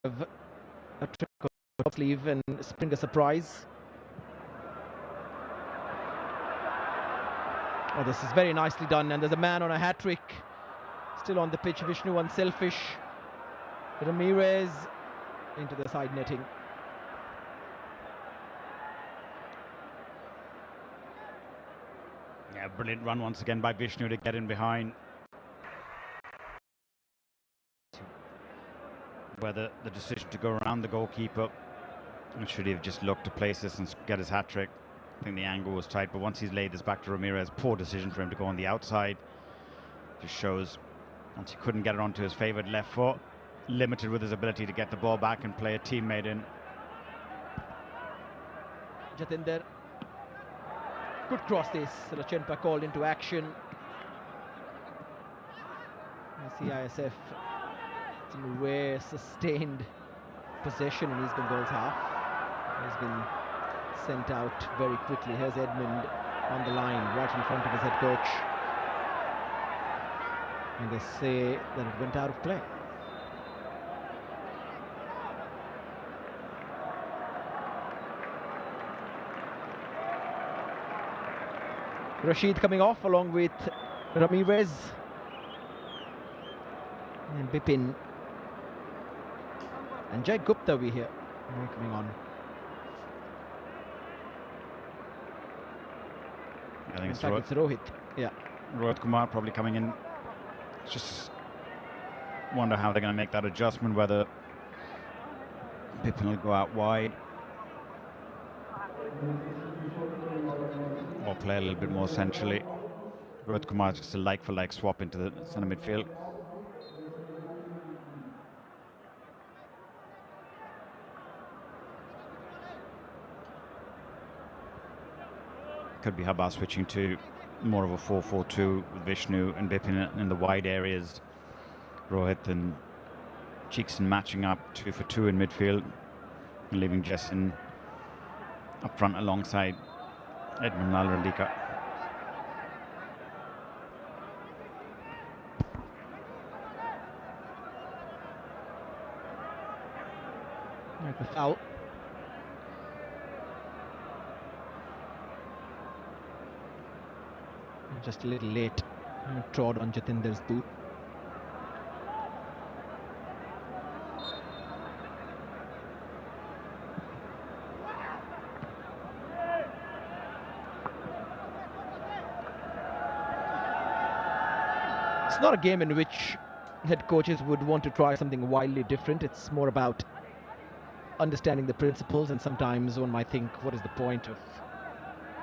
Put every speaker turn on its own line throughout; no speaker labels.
have a trick of sleeve and spring a surprise. Oh, this is very nicely done, and there's a man on a hat-trick. Still on the pitch, Vishnu unselfish. Ramirez into the side netting.
Yeah, brilliant run once again by Vishnu to get in behind. Whether the decision to go around the goalkeeper, or should he have just looked to place this and get his hat-trick? I think the angle was tight, but once he's laid this back to Ramirez, poor decision for him to go on the outside. Just shows once he couldn't get it onto his favoured left foot, limited with his ability to get the ball back and play a teammate in.
Jatinder. Good cross this. Lachenpa called into action. CISF, some rare sustained possession in East Bengal's half. He's been sent out very quickly. Here's Edmund on the line, right in front of his head coach. And they say that it went out of play. Rashid coming off along with Ramirez and Bipin and Jai Gupta we hear coming on.
I think
it's Rohit. Yeah,
Rohit Kumar probably coming in. Just wonder how they're going to make that adjustment, whether Bipin will go out wide or play a little bit more centrally. Rohit Kumar just a like-for-like swap into the centre midfield. Could be Habba switching to more of a 4-4-2 with Vishnu and Bipin in the wide areas. Rohit and Cheekson matching up 2 for 2 in midfield, and leaving Jessen up front alongside Edmund Nalrandika.
The foul. Just a little late. Trod on Jatinder's boot. It's not a game in which head coaches would want to try something wildly different. It's more about understanding the principles, and sometimes one might think, what is the point of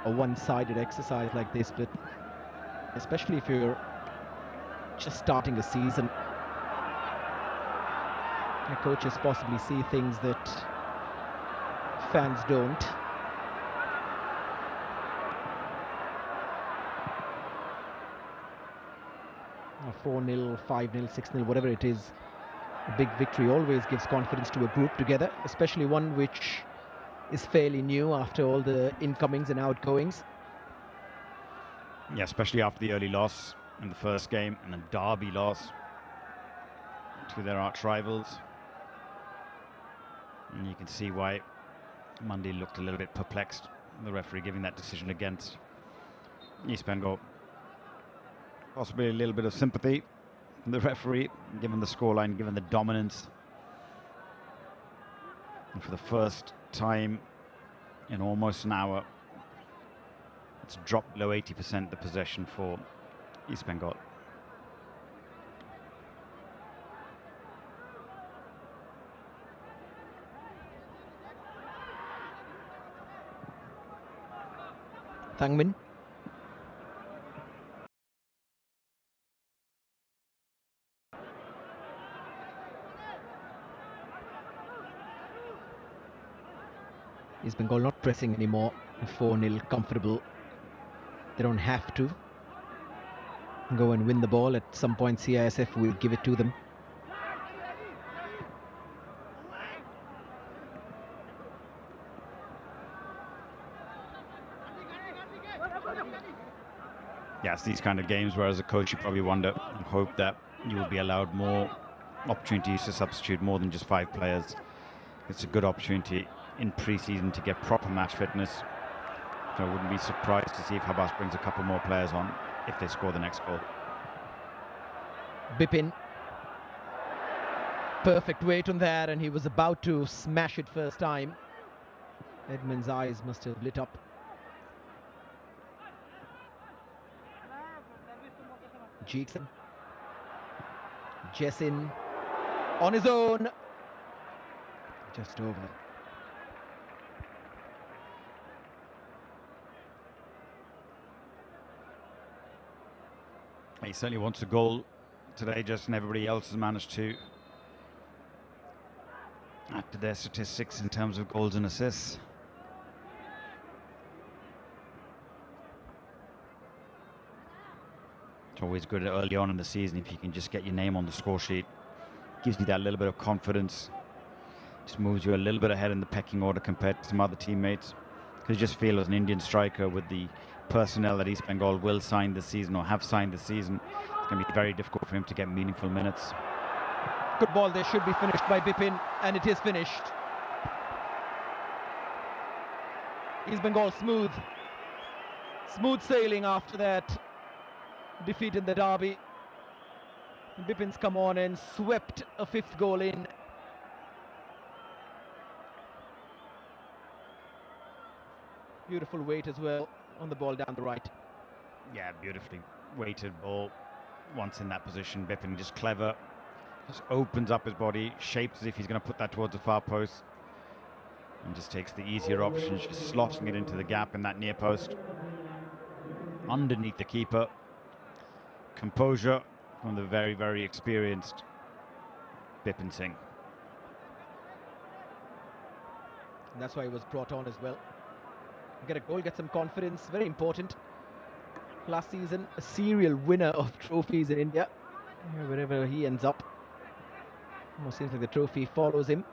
a one-sided exercise like this? But especially if you're just starting a season, the coaches possibly see things that fans don't. A 4-0, 5-0, 6-0, whatever it is, a big victory always gives confidence to a group together, especially one which is fairly new after all the incomings and outgoings.
Yeah, especially after the early loss in the first game and the derby loss to their arch rivals. And you can see why Monday looked a little bit perplexed, the referee giving that decision against East Bengal. Possibly a little bit of sympathy from the referee, given the scoreline, given the dominance. And for the first time in almost an hour, it's dropped below 80% the possession for East Bengal.
Thangmin. East Bengal not pressing anymore. 4-0, comfortable. They don't have to go and win the ball. At some point CISF will give it to them.
Yes, these kind of games where as a coach you probably wonder and hope that you will be allowed more opportunities to substitute more than just 5 players. It's a good opportunity in pre-season to get proper match fitness. So I wouldn't be surprised to see if Habas brings a couple more players on if they score the next goal.
Bipin. Perfect weight on that, and he was about to smash it first time. Edmund's eyes must have lit up. Jackson. Jessin on his own. Just over.
He certainly wants a goal today, just, and everybody else has managed to add to their statistics in terms of goals and assists. It's always good early on in the season if you can just get your name on the score sheet. Gives you that little bit of confidence. Just moves you a little bit ahead in the pecking order compared to some other teammates. Because you just feel as an Indian striker, with the personnel that East Bengal will sign this season or have signed this season, it's going to be very difficult for him to get meaningful minutes.
Good ball there, should be finished by Bipin, and it is finished. East Bengal smooth sailing after that defeat in the derby. Bipin's come on and swept a 5th goal in. Beautiful weight as well on the ball down the right.
Yeah, beautifully weighted ball. Once in that position, Bipin just clever. Just opens up his body, shapes as if he's going to put that towards the far post, and just takes the easier option, just slotting it into the gap in that near post. Underneath the keeper. Composure from the very, very experienced Bipin Singh.
And that's why he was brought on as well. Get a goal, get some confidence, very important. Last season, a serial winner of trophies in India. Wherever he ends up, almost seems like the trophy follows him.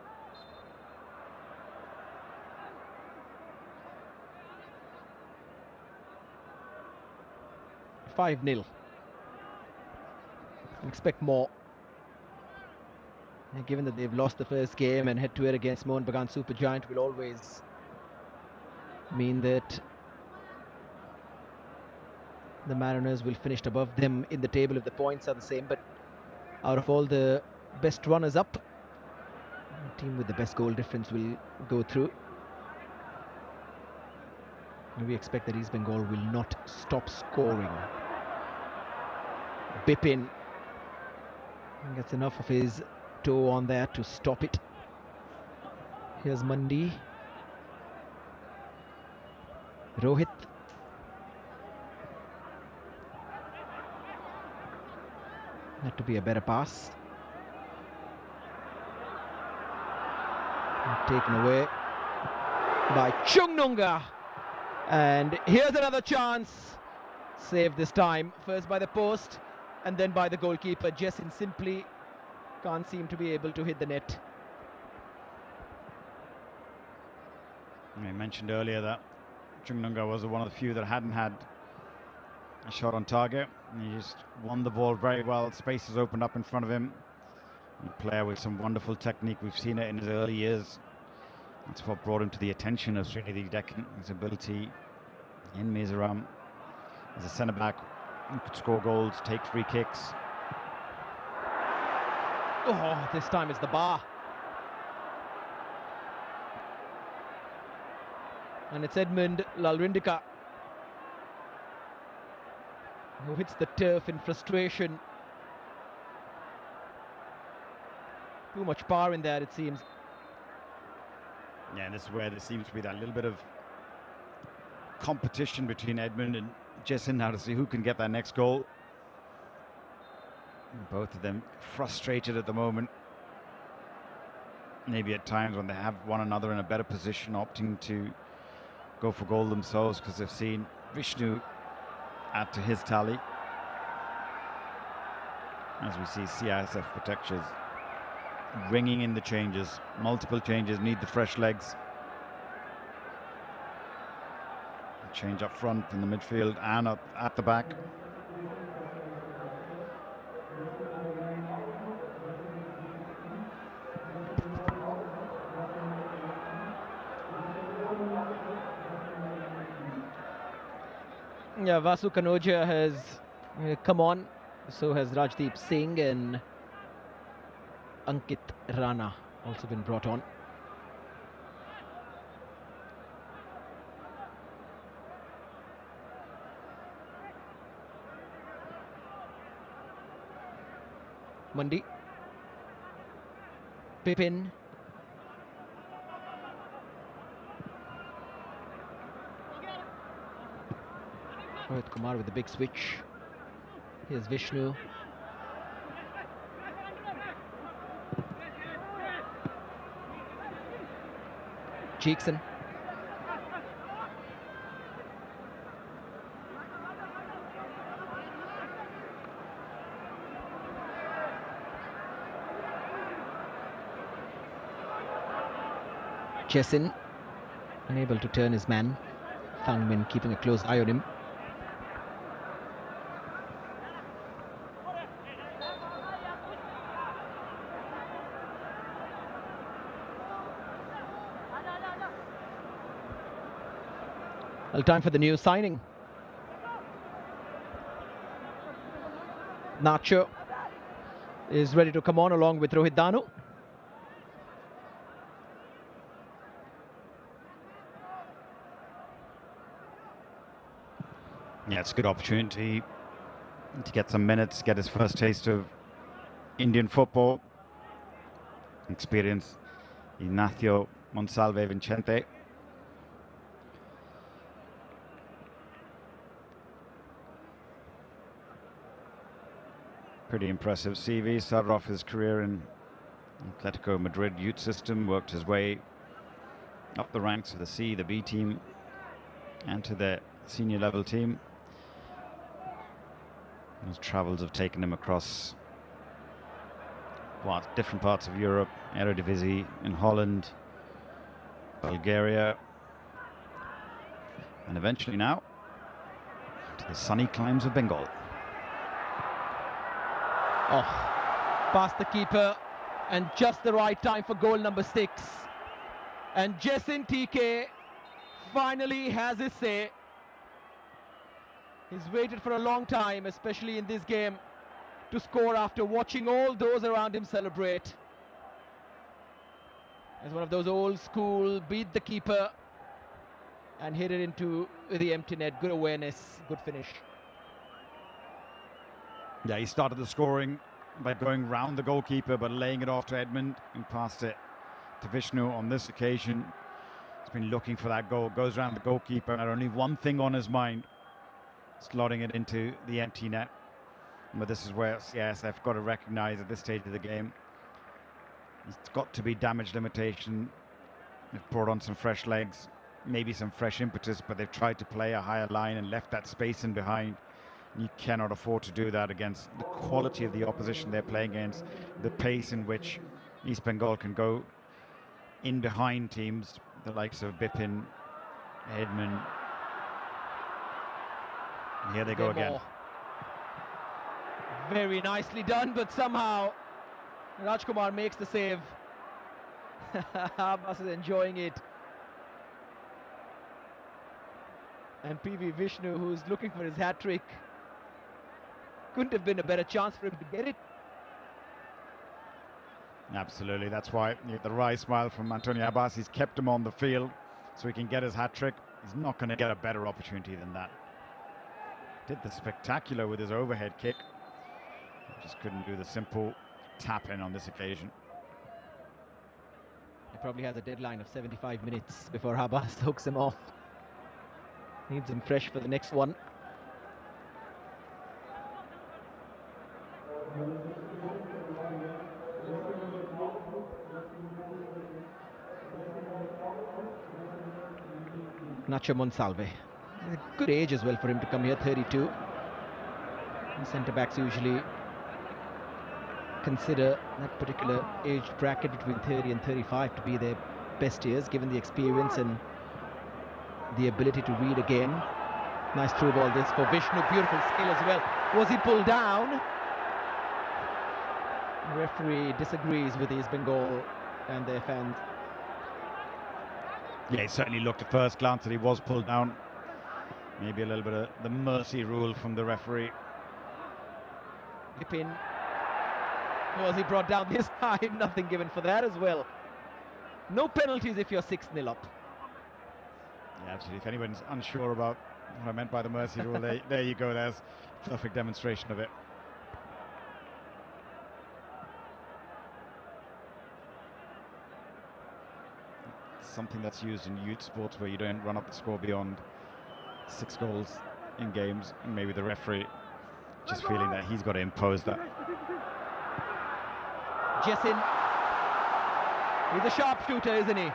"5-0. Expect more. And given that they've lost the first game, and head to head against Mohun Bagan Supergiant will always mean that the Mariners will finish above them in the table if the points are the same. But out of all the best runners up, the team with the best goal difference will go through. And we expect that East Bengal will not stop scoring. Bipin gets enough of his toe on there to stop it. Here's Mandi. Rohit. That to be a better pass. And taken away by Chungnunga. And here's another chance. Saved this time. First by the post and then by the goalkeeper. Jessin simply can't seem to be able to hit the net.
I mentioned earlier that Chungnunga was one of the few that hadn't had a shot on target. He just won the ball very well. Spaces opened up in front of him. A player with some wonderful technique. We've seen it in his early years. That's what brought him to the attention of Srinidhi Deccan. His ability in Mizoram as a centre back, he could score goals, take free kicks.
Oh, this time it's the bar. And it's Edmund Lalrindika who hits the turf in frustration. Too much power in there, it seems.
Yeah, and this is where there seems to be that little bit of competition between Edmund and Jessin now to see who can get that next goal. And both of them frustrated at the moment. Maybe at times when they have one another in a better position, opting to go for goal themselves because they've seen Vishnu add to his tally. As we see CISF protectors ringing in the changes. Multiple changes, need the fresh legs. Change up front in the midfield and at the back.
Yeah, Vasu Kanoja has come on. So has Rajdeep Singh, and Ankit Rana also been brought on. Mandi, Pipin, Rohit Kumar with the big switch. Here's Vishnu. Jackson. Jessin, unable to turn his man. Thangmin keeping a close eye on him. Well, time for the new signing. Nacho is ready to come on along with Rohit Danu.
Yeah, it's a good opportunity to get some minutes, get his first taste of Indian football. Experience Ignacio Monsalve Vincente. Pretty impressive CV. Started off his career in Atletico Madrid youth system, worked his way up the ranks to the C, the B team, and to the senior level team. Those travels have taken him across different parts of Europe, Eredivisie in Holland, Bulgaria, and eventually now to the sunny climes of Bengal.
Oh, past the keeper, and just the right time for goal number 6. And Jessin TK finally has his say. He's waited for a long time, especially in this game, to score after watching all those around him celebrate. As one of those old school, beat the keeper and hit it into the empty net. Good awareness, good finish.
Yeah, he started the scoring by going round the goalkeeper, but laying it off to Edmund, who passed it to Vishnu on this occasion. He's been looking for that goal, goes around the goalkeeper, and had only one thing on his mind, slotting it into the empty net. But this is where CSF got to recognise at this stage of the game, it's got to be damage limitation. They've brought on some fresh legs, maybe some fresh impetus, but they've tried to play a higher line and left that space in behind. You cannot afford to do that against the quality of the opposition they're playing against, the pace in which East Bengal can go in behind teams, the likes of Bipin, Edmund. And here they go again.
Very nicely done, but somehow Rajkumar makes the save. Abbas is enjoying it. And PV Vishnu, who's looking for his hat-trick. Couldn't have been a better chance for him to get it.
Absolutely, that's why the wry smile from Antonio Abbas. He's kept him on the field so he can get his hat-trick. He's not going to get a better opportunity than that. Did the spectacular with his overhead kick. Just couldn't do the simple tap-in on this occasion.
He probably has a deadline of 75 minutes before Abbas hooks him off. Needs him fresh for the next one. Nacho Monsalve. Good age as well for him to come here, 32. Centre-backs usually consider that particular age bracket between 30 and 35 to be their best years, given the experience and the ability to read a game. Nice through ball this for Vishnu, beautiful skill as well. Was he pulled down? The referee disagrees with East Bengal and their fans.
Yeah, it certainly looked at first glance that he was pulled down. Maybe a little bit of the mercy rule from the referee.
Dip in. Was he brought down this time? Nothing given for that as well. No penalties if you're 6-0 up.
Yeah, absolutely. If anyone's unsure about what I meant by the mercy rule, there you go. There's a perfect demonstration of it. It's something that's used in youth sports where you don't run up the score beyond 6 goals in games, and maybe the referee just feeling that he's got to impose that.
Jessin. He's a sharpshooter, isn't he?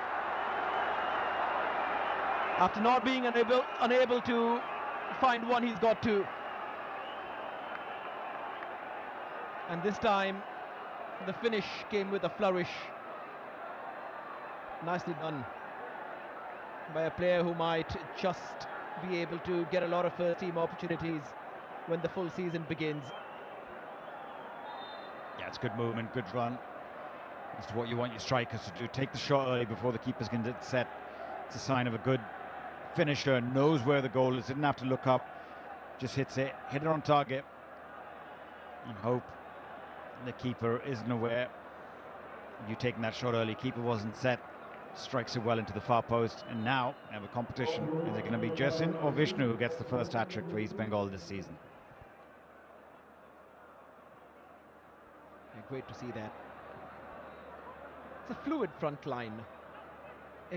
After not being unable to find one, he's got two. And this time, the finish came with a flourish. Nicely done by a player who might just be able to get a lot of first-team opportunities when the full season begins.
Yeah, it's good movement, good run. That's what you want your strikers to do. Take the shot early before the keepers can get set. It's a sign of a good finisher, knows where the goal is, didn't have to look up, just hit it on target, and hope the keeper isn't aware. You taking that shot early, keeper wasn't set, strikes it well into the far post, and now we have a competition. Is it going to be Jessin or Vishnu who gets the first hat-trick for East Bengal this season?
Yeah, great to see that. It's a fluid front line.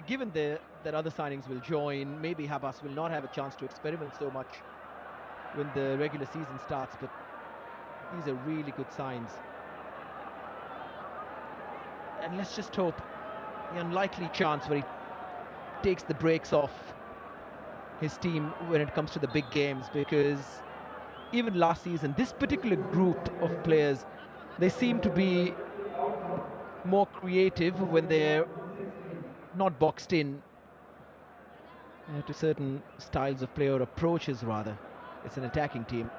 Given that other signings will join, maybe Habas will not have a chance to experiment so much when the regular season starts, but these are really good signs. And let's just hope the unlikely chance where he takes the brakes off his team when it comes to the big games, because even last season, this particular group of players, they seem to be more creative when they're not boxed in to certain styles of play or approaches, rather. It's an attacking team.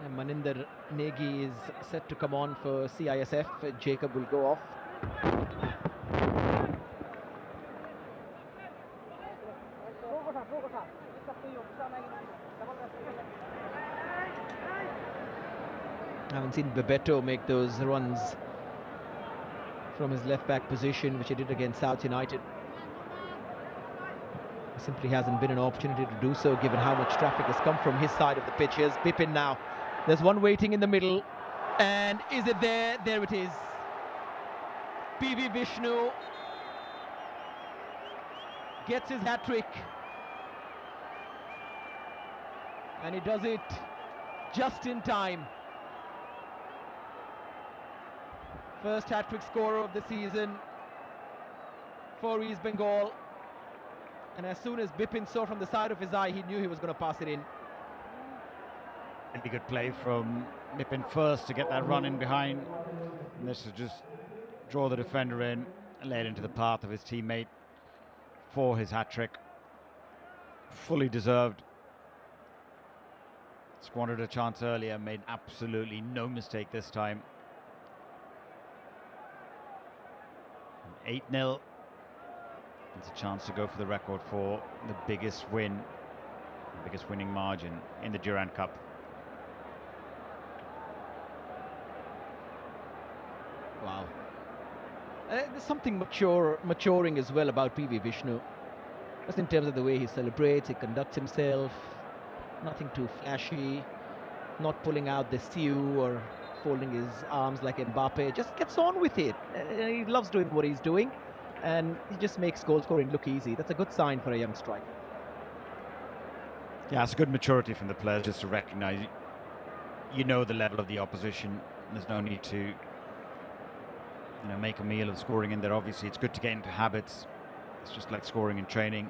And Maninder Negi is set to come on for CISF. Jacob will go off. I haven't seen Bebeto make those runs from his left back position, which he did against South United. There simply hasn't been an opportunity to do so, given how much traffic has come from his side of the pitch. Here's Bipin now. There's one waiting in the middle, and is it there? There it is. PV Vishnu gets his hat-trick, and he does it just in time. First hat-trick scorer of the season for East Bengal, and as soon as Bipin saw from the side of his eye, he knew he was going to pass it in.
Really good play from Bipin first to get that run in behind, and this is just draw the defender in and lay it into the path of his teammate for his hat-trick. Fully deserved. Squandered a chance earlier, made absolutely no mistake this time. 8-0. It's a chance to go for the record for the biggest win, the biggest winning margin in the Durand Cup.
Wow. There's something maturing as well about PV Vishnu. Just in terms of the way he celebrates, he conducts himself. Nothing too flashy. Not pulling out the siu or folding his arms like Mbappe. Just gets on with it. He loves doing what he's doing, and he just makes goal scoring look easy. That's a good sign for a young striker.
Yeah, it's a good maturity from the players just to recognise, you know, the level of the opposition. There's no need to, make a meal of scoring in there. Obviously, it's good to get into habits. It's just like scoring in training.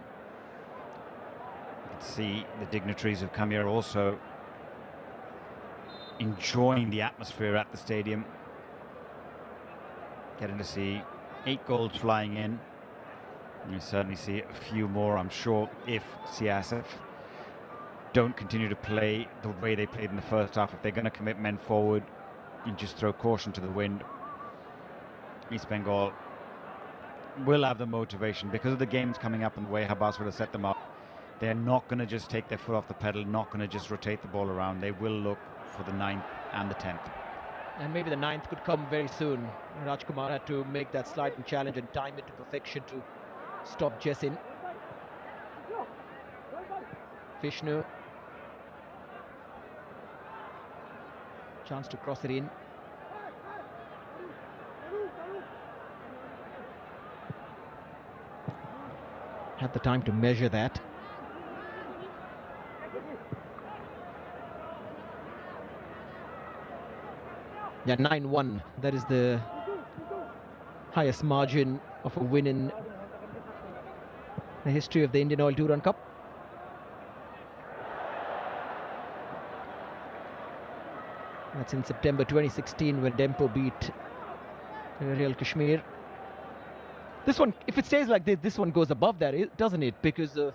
You can see the dignitaries have come here also enjoying the atmosphere at the stadium. Getting to see 8 goals flying in. You certainly see a few more, I'm sure, if CSF don't continue to play the way they played in the first half, if they're going to commit men forward and just throw caution to the wind, East Bengal will have the motivation because of the games coming up and the way Habas would have set them up. They're not going to just take their foot off the pedal, not going to just rotate the ball around. They will look for the 9th and the 10th.
And maybe the 9th could come very soon. Rajkumar had to make that sliding challenge and time it to perfection to stop Jessin. Vishnu. Chance to cross it in. Had the time to measure that. Yeah, 9-1. That is the highest margin of a win in the history of the Indian Oil Touran Cup. That's in September 2016 when Dempo beat Real Kashmir. This one, if it stays like this one goes above that, doesn't it? Because of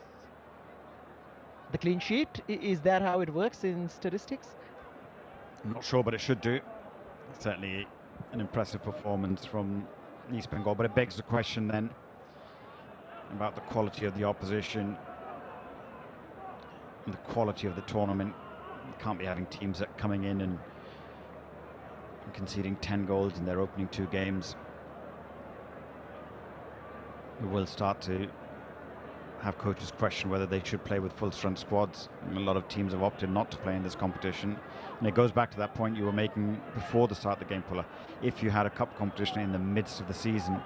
the clean sheet. Is that how it works in statistics?
I'm not sure, but it should do. Certainly an impressive performance from East Bengal, but it begs the question then about the quality of the opposition and the quality of the tournament. You can't be having teams that coming in and conceding 10 goals in their opening 2 games. We will start to have coaches question whether they should play with full strength squads. And a lot of teams have opted not to play in this competition. And it goes back to that point you were making before the start of the game, Puller. If you had a cup competition in the midst of the season,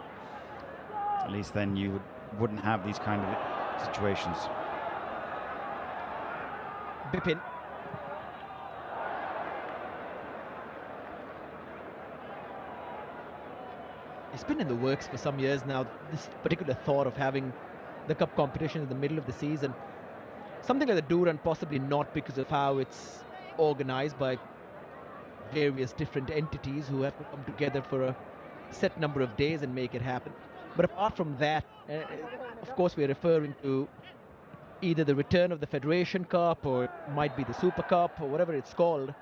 at least then you wouldn't have these kind of situations.
Bipin. It's been in the works for some years now, this particular thought of having the cup competition in the middle of the season. Something like the Durand, possibly not because of how it's organized by various different entities who have to come together for a set number of days and make it happen. But apart from that, of course we're referring to either the return of the Federation Cup or it might be the Super Cup or whatever it's called.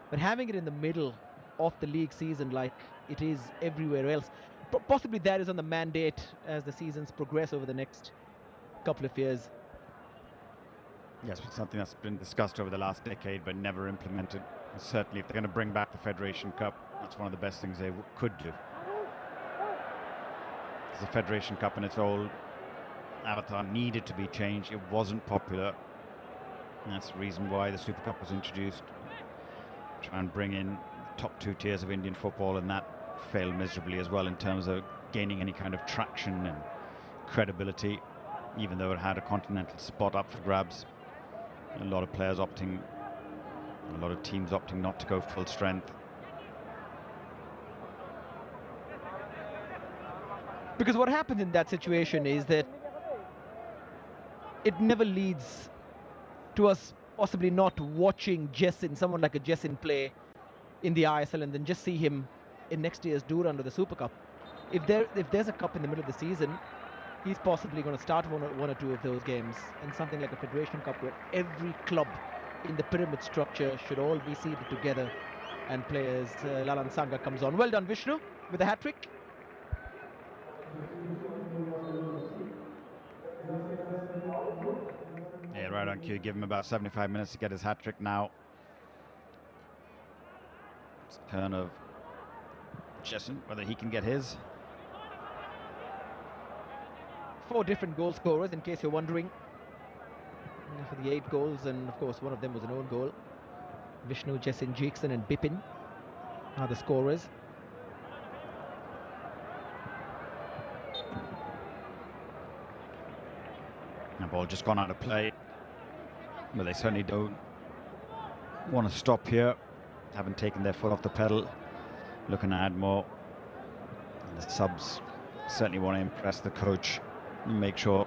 But having it in the middle of the league season like it is everywhere else, possibly that is on the mandate as the seasons progress over the next couple of years.
Yes, it's something that's been discussed over the last decade but never implemented. And certainly if they're going to bring back the Federation Cup, that's one of the best things they could do. Because the Federation Cup in its old avatar needed to be changed. It wasn't popular. And that's the reason why the Super Cup was introduced. Try and bring in the top 2 tiers of Indian football, and that failed miserably as well in terms of gaining any kind of traction and credibility, even though it had a continental spot up for grabs. A lot of players opting, a lot of teams opting not to go full strength.
Because what happens in that situation is that it never leads to us possibly not watching Jessin, someone like a Jessin play in the ISL and then just see him in next year's Durand or the Super Cup. If there's a cup in the middle of the season, he's possibly going to start one or 2 of those games. And something like a Federation Cup where every club in the pyramid structure should all be seated together and play as Lalan Sangha comes on. Well done, Vishnu, with a hat-trick.
Yeah, right on cue. Give him about 75 minutes to get his hat-trick now. It's a turn of Jessin, whether he can get his.
4 different goal scorers, in case you're wondering, for the 8 goals, and of course one of them was an own goal. Vishnu, Jessin, Jackson and Bipin are the scorers.
The ball just gone out of play, but they certainly don't want to stop here. Haven't taken their foot off the pedal, looking to add more. And the subs certainly want to impress the coach and make sure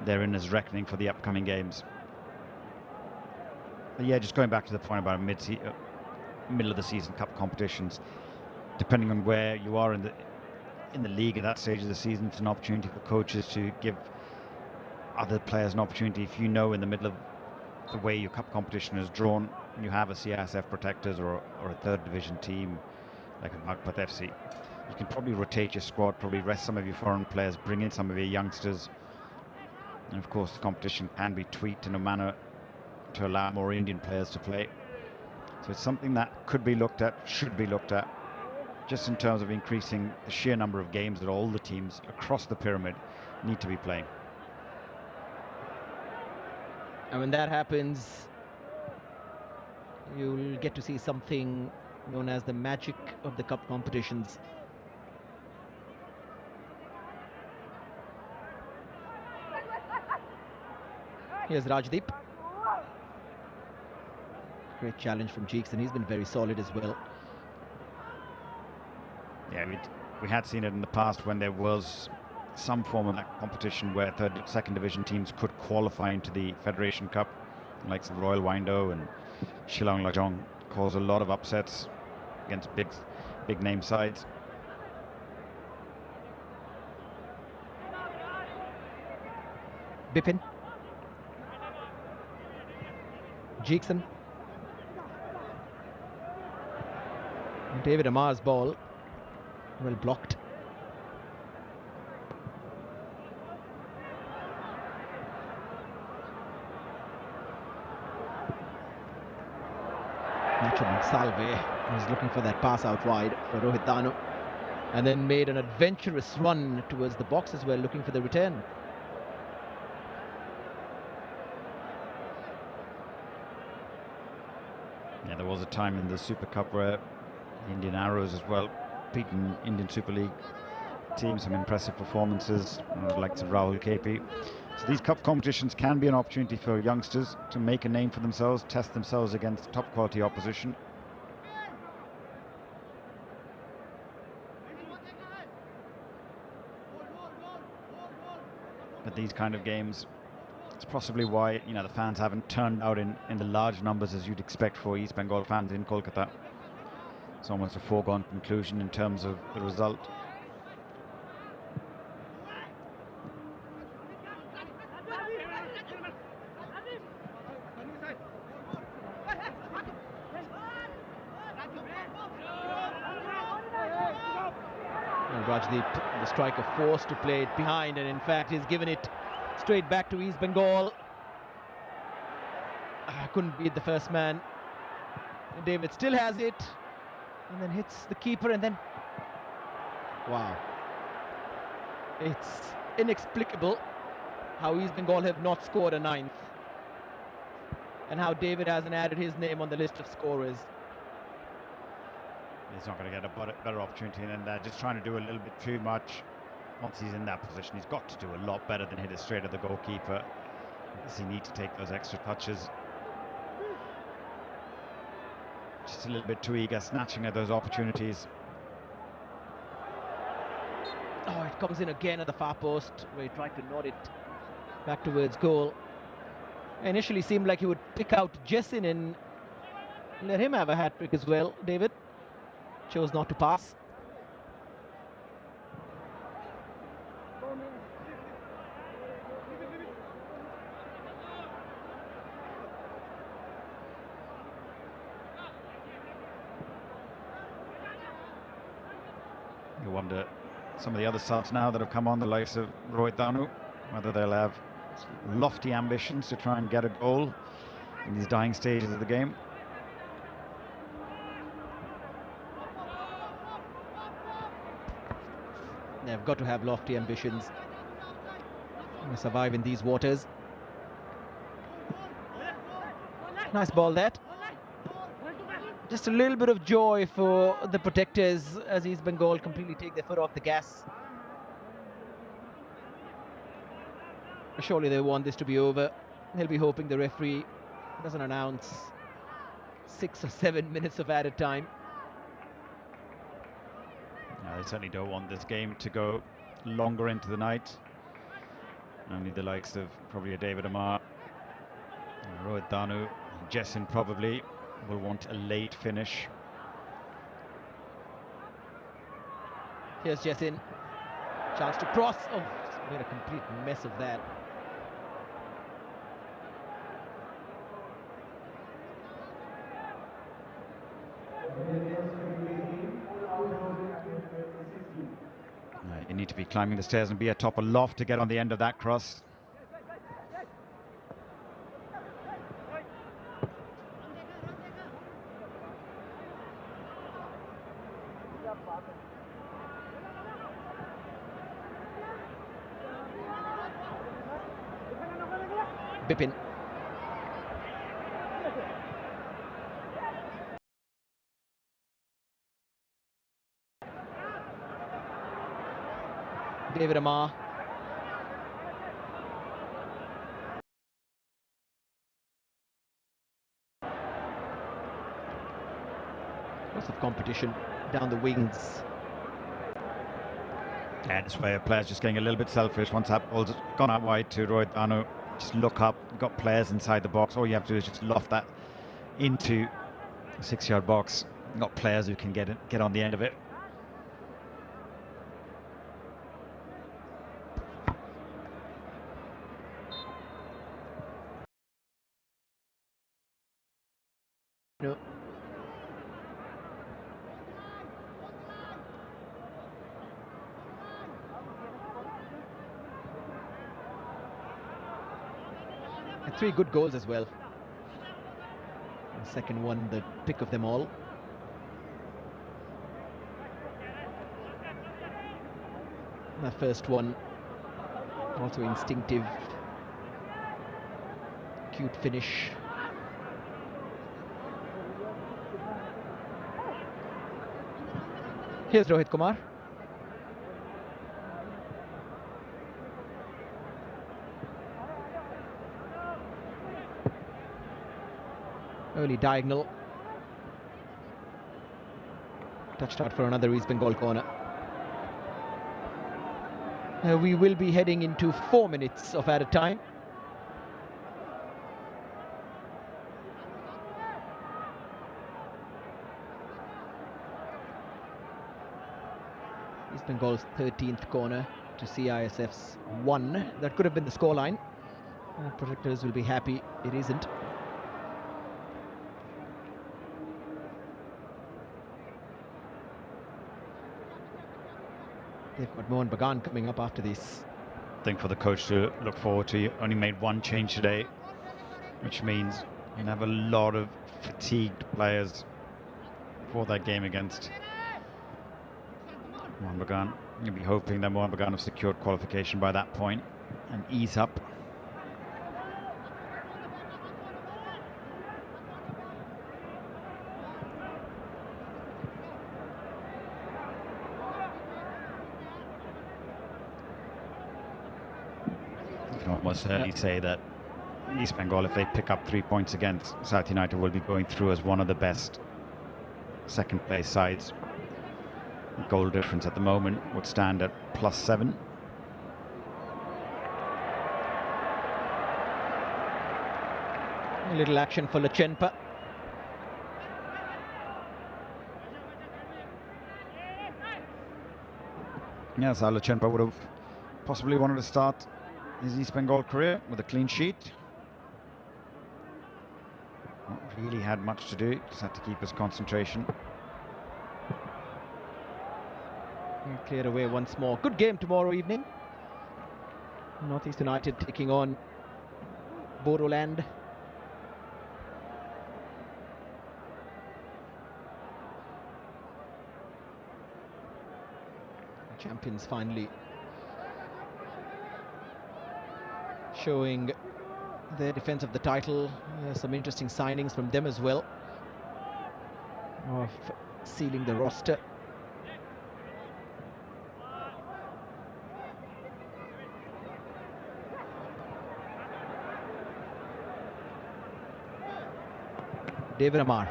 they're in his reckoning for the upcoming games. But yeah, just going back to the point about middle of the season cup competitions, depending on where you are in the league at that stage of the season, it's an opportunity for coaches to give other players an opportunity. If you know in the middle of the way your cup competition is drawn, you have a CSF Protectors or a third division team like a Magpat FC, you can probably rotate your squad, probably rest some of your foreign players, bring in some of your youngsters, and of course the competition can be tweaked in a manner to allow more Indian players to play. So it's something that could be looked at, should be looked at, just in terms of increasing the sheer number of games that all the teams across the pyramid need to be playing.
And when that happens, you'll get to see something known as the magic of the cup competitions. Here's Rajdeep. Great challenge from Cheeks, and he's been very solid as well.
Yeah, we had seen it in the past when there was some form of that competition where second division teams could qualify into the Federation Cup, like Royal Windo and Shillong Lajong, caused a lot of upsets against big name sides.
Bipin. Jeekson. David Amar's ball. Well blocked. Nacho Salve was looking for that pass out wide for Rohit Danu, and then made an adventurous run towards the box as well, looking for the return.
Yeah, there was a time in the Super Cup where Indian Arrows as well beaten Indian Super League teams, some impressive performances, like Rahul KP. So these cup competitions can be an opportunity for youngsters to make a name for themselves, test themselves against top quality opposition. But these kind of games, it's possibly why, you know, the fans haven't turned out in the large numbers as you'd expect for East Bengal fans in Kolkata. It's almost a foregone conclusion in terms of the result.
Rajdeep, the striker, forced to play it behind, and in fact he's given it straight back to East Bengal. Couldn't beat the first man. David still has it, and then hits the keeper, and then wow, it's inexplicable how East Bengal have not scored a ninth, and how David hasn't added his name on the list of scorers.
He's not going to get a better opportunity than that. Just trying to do a little bit too much. Once he's in that position, he's got to do a lot better than hit it straight at the goalkeeper. Does he need to take those extra touches? Just a little bit too eager, snatching at those opportunities.
Oh, it comes in again at the far post, where he tried to nod it back towards goal. Initially seemed like he would pick out Jessin and let him have a hat-trick as well. David chose not to pass.
You wonder, some of the other subs now that have come on, the likes of Rohit Danu, whether they'll have lofty ambitions to try and get a goal in these dying stages of the game.
They've got to have lofty ambitions to survive in these waters. Nice ball that. Just a little bit of joy for the protectors as East Bengal completely take their foot off the gas. Surely they want this to be over. They'll be hoping the referee doesn't announce 6 or 7 minutes of added time.
No, they certainly don't want this game to go longer into the night. Only the likes of probably a David Amar, Rohit Danu, Jessin probably will want a late finish.
Here's Jessin. Chance to cross. Oh, made a complete mess of that.
need to be climbing the stairs and be atop a loft to get on the end of that cross.
Bipin. David Amar. Lots of competition down the wings.
Yeah, this way players just getting a little bit selfish. Once that ball's gone out wide to Roy Dano, just look up, got players inside the box. All you have to do is just loft that into a 6-yard box. Got players who can get on the end of it.
No. And 3 good goals as well. The second one, the pick of them all. The first one, also instinctive, cute finish. Here's Rohit Kumar. Early diagonal. Touched out for another East Bengal corner. We will be heading into 4 minutes of added time. East Bengal's 13th corner to CISF's 1. That could have been the scoreline. Protectors will be happy it isn't. They've got Mohan Bagan coming up after this.
I think for the coach to look forward to, only made 1 change today, which means you'll have a lot of fatigued players for that game against Mohan Bagan. You'll be hoping that Mohan Bagan have secured qualification by that point and ease up. You can almost certainly say that East Bengal, if they pick up 3 points against South United, will be going through as one of the best second place sides. Goal difference at the moment would stand at +7.
A little action for Lachenpa.
Yes, Lachenpa would have possibly wanted to start his East Bengal career with a clean sheet. Not really had much to do, just had to keep his concentration.
Cleared away once more. Good game tomorrow evening. Northeast United taking on Bodoland. Champions finally showing their defense of the title. Some interesting signings from them as well, of sealing the roster. David Amar.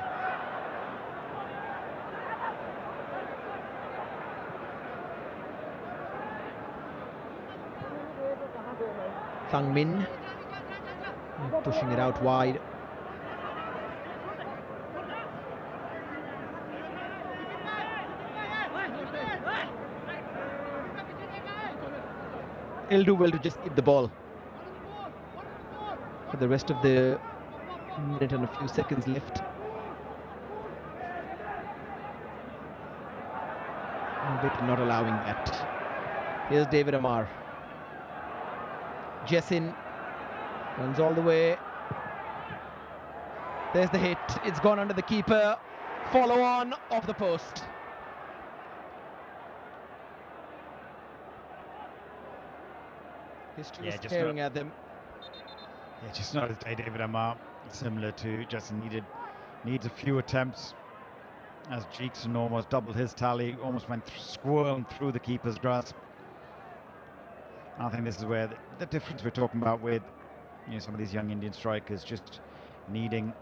Thang Min pushing it out wide. He'll do well to just keep the ball for the rest of the minute and a few seconds left. But not allowing that. Here's David Amar. Jessin runs all the way. There's the hit. It's gone under the keeper. Follow on off the post. History is staring at them.
Yeah, just not his day, David Amar. Similar to Jessin, needs a few attempts. As Jeekson almost doubled his tally, almost went squirmed through the keeper's grasp. I think this is where the difference we're talking about with some of these young Indian strikers just needing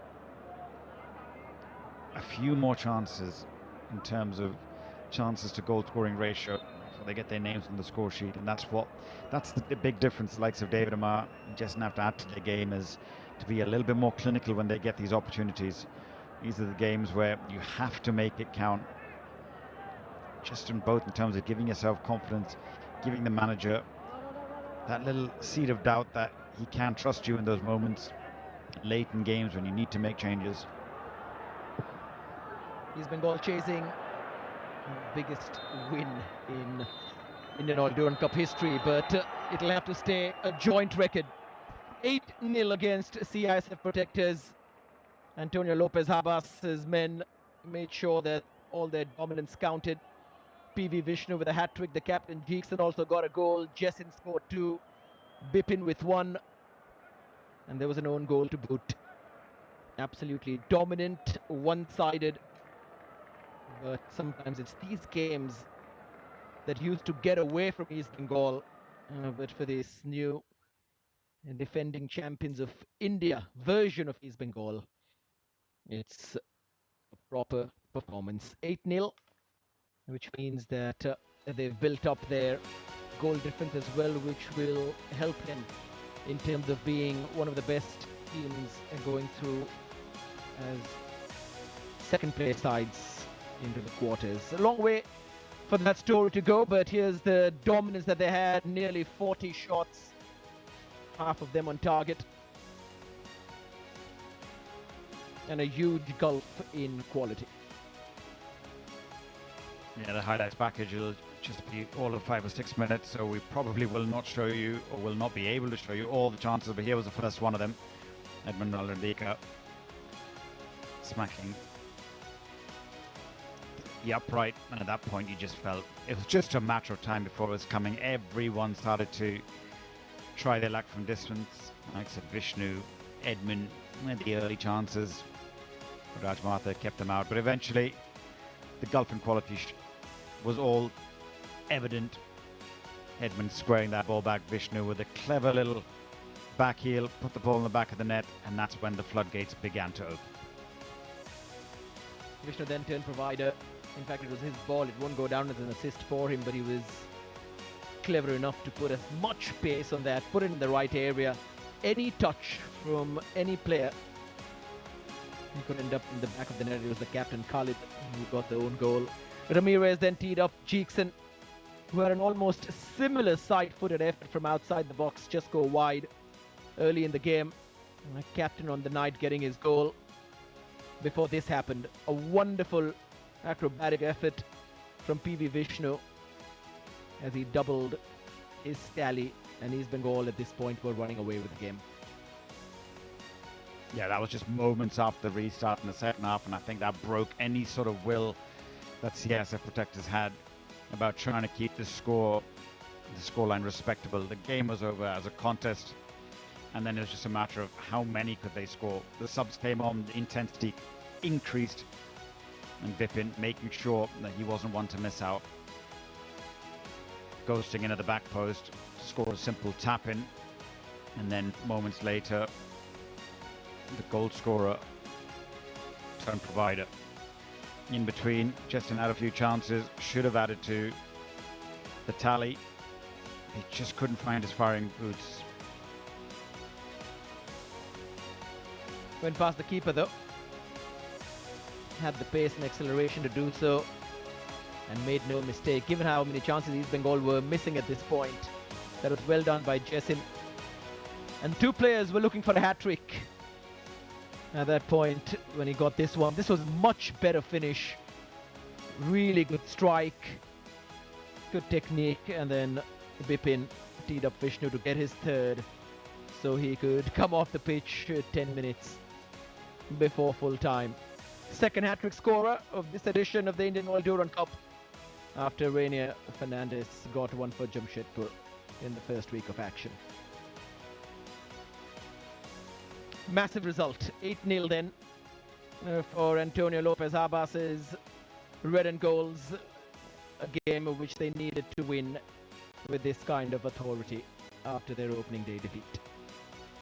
a few more chances in terms of chances to goal scoring ratio before they get their names on the score sheet, and that's the big difference. The likes of David Amar and Jessin have to add to the game is to be a little bit more clinical when they get these opportunities. These are the games where you have to make it count, just in terms of giving yourself confidence, giving the manager that little seed of doubt that he can trust you in those moments late in games when you need to make changes.
East Bengal chasing biggest win in Indian All-Duran Cup history, but it'll have to stay a joint record. 8-0 against CISF Protectors. Antonio Lopez Habas's men made sure that all their dominance counted. PV Vishnu with a hat-trick. The captain Jeekson also got a goal. Jessin scored 2. Bipin with 1. And there was an own goal to boot. Absolutely dominant, one-sided. But sometimes it's these games that used to get away from East Bengal. But for this new defending champions of India version of East Bengal, it's a proper performance. 8-0, which means that they've built up their goal difference as well, which will help them in terms of being one of the best teams going through as second place sides into the quarters. A long way for that story to go, but here's the dominance that they had. Nearly 40 shots, half of them on target, and a huge gulf in quality.
Yeah, the highlights package will just be all of 5 or 6 minutes, so we probably will not show you, or will not be able to show you all the chances, but here was the first one of them. Edmund Nalandika smacking the upright, and at that point you just felt it was just a matter of time before it was coming. Everyone started to try their luck from distance. Like I said, Vishnu, Edmund had the early chances. Raj Martha kept them out, but eventually the gulf in quality was all evident. Edmund squaring that ball back, Vishnu with a clever little back heel, put the ball in the back of the net, and that's when the floodgates began to open.
Vishnu then turned provider. In fact, it was his ball. It won't go down as an assist for him, but he was clever enough to put as much pace on that, put it in the right area. Any touch from any player, he could end up in the back of the net. It was the captain Khalid who got the own goal. Ramirez then teed up Jeekson, who had an almost similar side-footed effort from outside the box, just go wide early in the game. And the captain on the night getting his goal before this happened. A wonderful acrobatic effort from PV Vishnu as he doubled his tally, and East Bengal at this point were running away with the game.
Yeah, that was just moments after the restart in the second half, and I think that broke any sort of will that CSF Protectors had about trying to keep the scoreline respectable. The game was over as a contest, and then it was just a matter of how many could they score. The subs came on, the intensity increased, and Bipin making sure that he wasn't one to miss out. Ghosting in at the back post to score a simple tap in, and then moments later the goal scorer turned provider. In between, Jessin had a few chances, should have added to the tally. He just couldn't find his firing boots.
Went past the keeper though. Had the pace and acceleration to do so, and made no mistake. Given how many chances East Bengal were missing at this point, that was well done by Jessin. And two players were looking for a hat-trick at that point when he got this one. This was much better finish. Really good strike. Good technique, and then Bipin teed up Vishnu to get his third, so he could come off the pitch 10 minutes before full time. Second hat-trick scorer of this edition of the Indian World Duran Cup, after Rainier Fernandez got one for Jamshedpur in the first week of action. Massive result, 8-0 then for Antonio Lopez Abbas's red and golds, a game which they needed to win with this kind of authority after their opening day defeat.